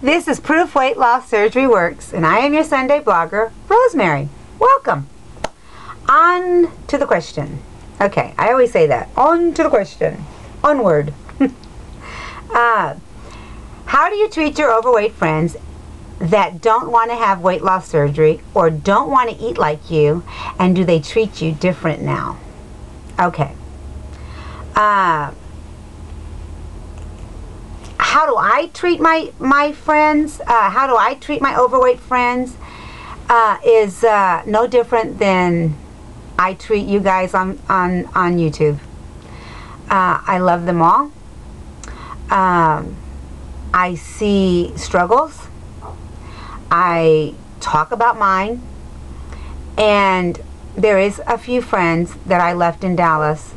This is Proof Weight Loss Surgery Works, and I am your Sunday blogger, Rosemary. Welcome. On to the question. Okay, I always say that. On to the question. Onward. How do you treat your overweight friends that don't want to have weight loss surgery or don't want to eat like you, and do they treat you different now? Okay. How do I treat my friends? How do I treat my overweight friends? Is no different than I treat you guys on YouTube. I love them all. I see struggles. I talk about mine. And there is a few friends that I left in Dallas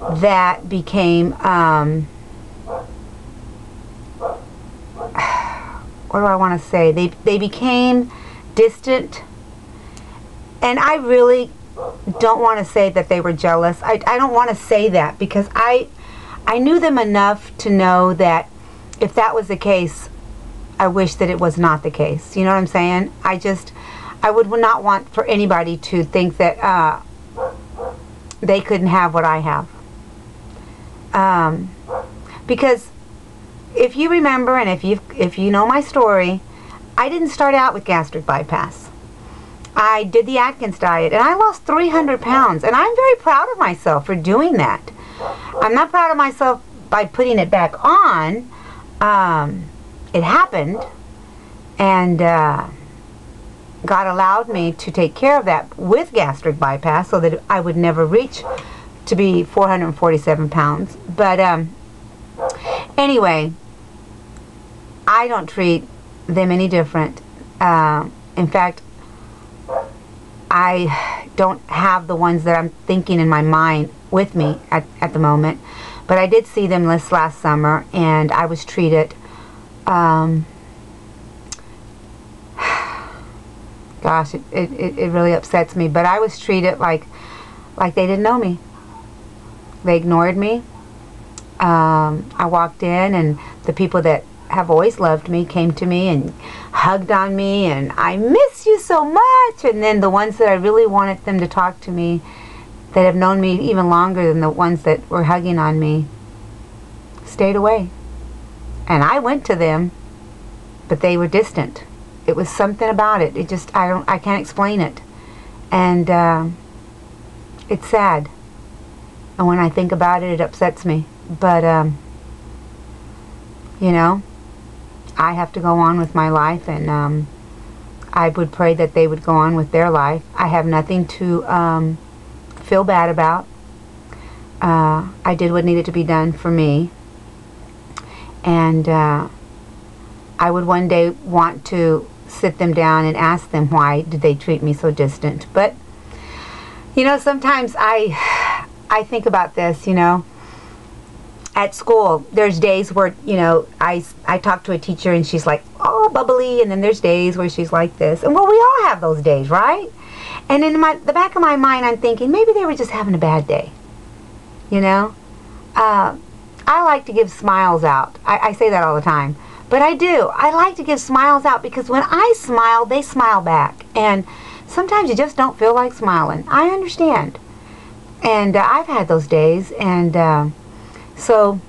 that became what do I want to say? They became distant, and I really don't want to say that they were jealous. I don't want to say that, because I knew them enough to know that if that was the case, I wish that it was not the case. You know what I'm saying? I would not want for anybody to think that they couldn't have what I have. Because if you remember, and if you know my story, I didn't start out with gastric bypass. I did the Atkins diet, and I lost 300 pounds, and I'm very proud of myself for doing that. I'm not proud of myself by putting it back on. It happened, and God allowed me to take care of that with gastric bypass so that I would never reach to be 447 pounds. But anyway, I don't treat them any different. In fact, I don't have the ones that I'm thinking in my mind with me at the moment. But I did see them this last summer, and I was treated, gosh, it really upsets me, but I was treated like they didn't know me. They ignored me. I walked in, and the people that have always loved me came to me and hugged on me, and I miss you so much. And then the ones that I really wanted them to talk to me, that have known me even longer than the ones that were hugging on me, stayed away. And I went to them, but they were distant. It was something about it. It just, I can't explain it. And it's sad. And when I think about it, it upsets me. But you know, I have to go on with my life, and I would pray that they would go on with their life. I have nothing to feel bad about. I did what needed to be done for me, and I would one day want to sit them down and ask them why did they treat me so distant. But you know, sometimes I think about this, you know. At school, there's days where, you know, I talk to a teacher and she's like, oh, bubbly, and then there's days where she's like this. And well, we all have those days, right? And in the back of my mind, I'm thinking maybe they were just having a bad day, you know? I like to give smiles out. I say that all the time, but I do. I like to give smiles out, because when I smile, they smile back. And sometimes you just don't feel like smiling. I understand. And I've had those days, and so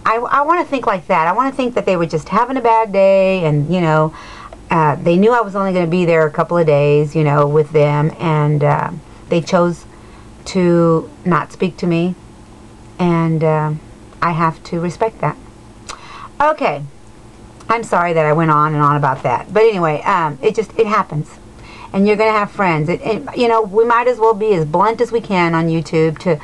I want to think like that. I want to think that they were just having a bad day, and, you know, they knew I was only going to be there a couple of days, you know, with them, and they chose to not speak to me, and I have to respect that. Okay, I'm sorry that I went on and on about that, but anyway, it happens, and you're going to have friends. You know, we might as well be as blunt as we can on YouTube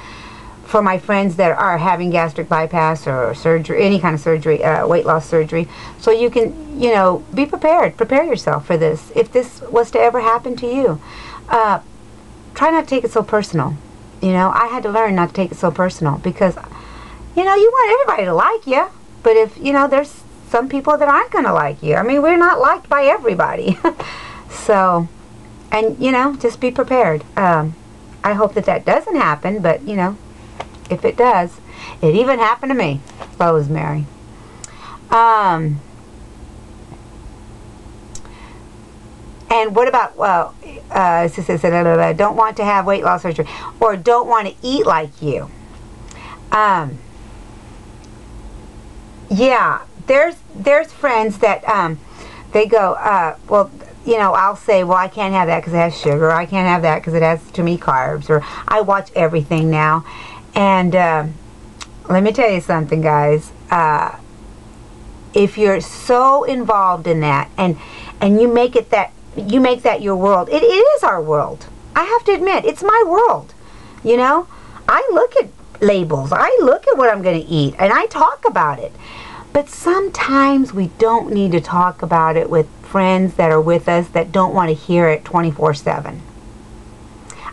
for my friends that are having gastric bypass or surgery, any kind of surgery, weight loss surgery, so you can, you know, be prepared. Prepare yourself for this. If this was to ever happen to you, try not to take it so personal. You know, I had to learn not to take it so personal, because, you know, you want everybody to like you, but if, you know, there's some people that aren't going to like you. I mean, we're not liked by everybody. So, and, you know, just be prepared. I hope that doesn't happen, but, you know, if it does, it even happened to me, Rosemary. And what about, well, don't want to have weight loss surgery, or don't want to eat like you. Yeah, there's friends that they go, well, you know, I'll say, well, I can't have that because it has sugar, or I can't have that because it has too many carbs, or I watch everything now. And let me tell you something, guys. If you're so involved in that, and you make that your world, it is our world. I have to admit, it's my world. You know, I look at labels, I look at what I'm going to eat, and I talk about it. But sometimes we don't need to talk about it with friends that are with us that don't want to hear it 24/7.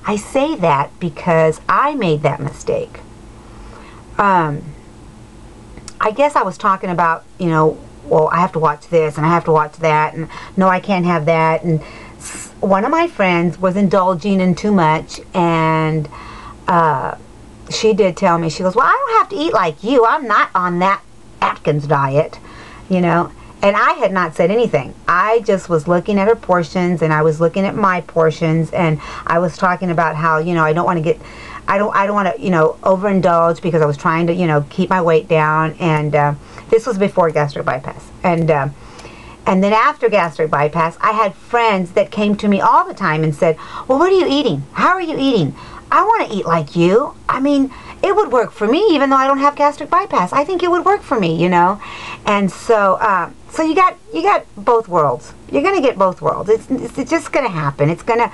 I say that because I made that mistake. I guess I was talking about, you know, well, I have to watch this and I have to watch that, and no, I can't have that. And one of my friends was indulging in too much, and she did tell me, she goes, well, I don't have to eat like you. I'm not on that Atkins diet, you know. And I had not said anything. I just was looking at her portions, and I was looking at my portions, and I was talking about how, you know, I don't want to get, I don't want to, you know, overindulge, because I was trying to, you know, keep my weight down. And this was before gastric bypass. And then after gastric bypass, I had friends that came to me all the time and said, well, what are you eating? How are you eating? I want to eat like you. I mean, it would work for me, even though I don't have gastric bypass. I think it would work for me, you know. And so, so you got both worlds. You're gonna get both worlds. It's just gonna happen. It's gonna,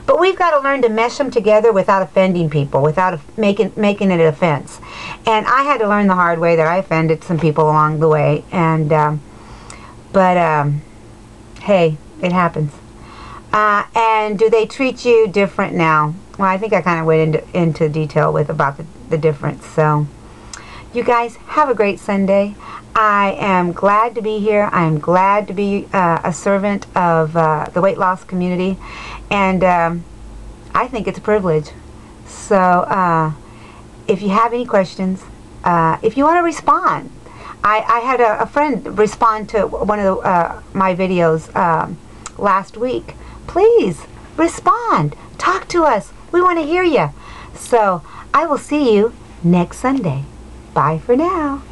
but we've got to learn to mesh them together without offending people, without making it an offense. And I had to learn the hard way that I offended some people along the way. And hey, it happens. And do they treat you different now? Well, I think I kind of went into detail about the difference. So, you guys have a great Sunday. I am glad to be here. I am glad to be a servant of the weight loss community, and I think it's a privilege. So, if you have any questions, if you want to respond, I had a friend respond to one of my videos last week. Please respond. Talk to us. We want to hear you. So I will see you next Sunday. Bye for now.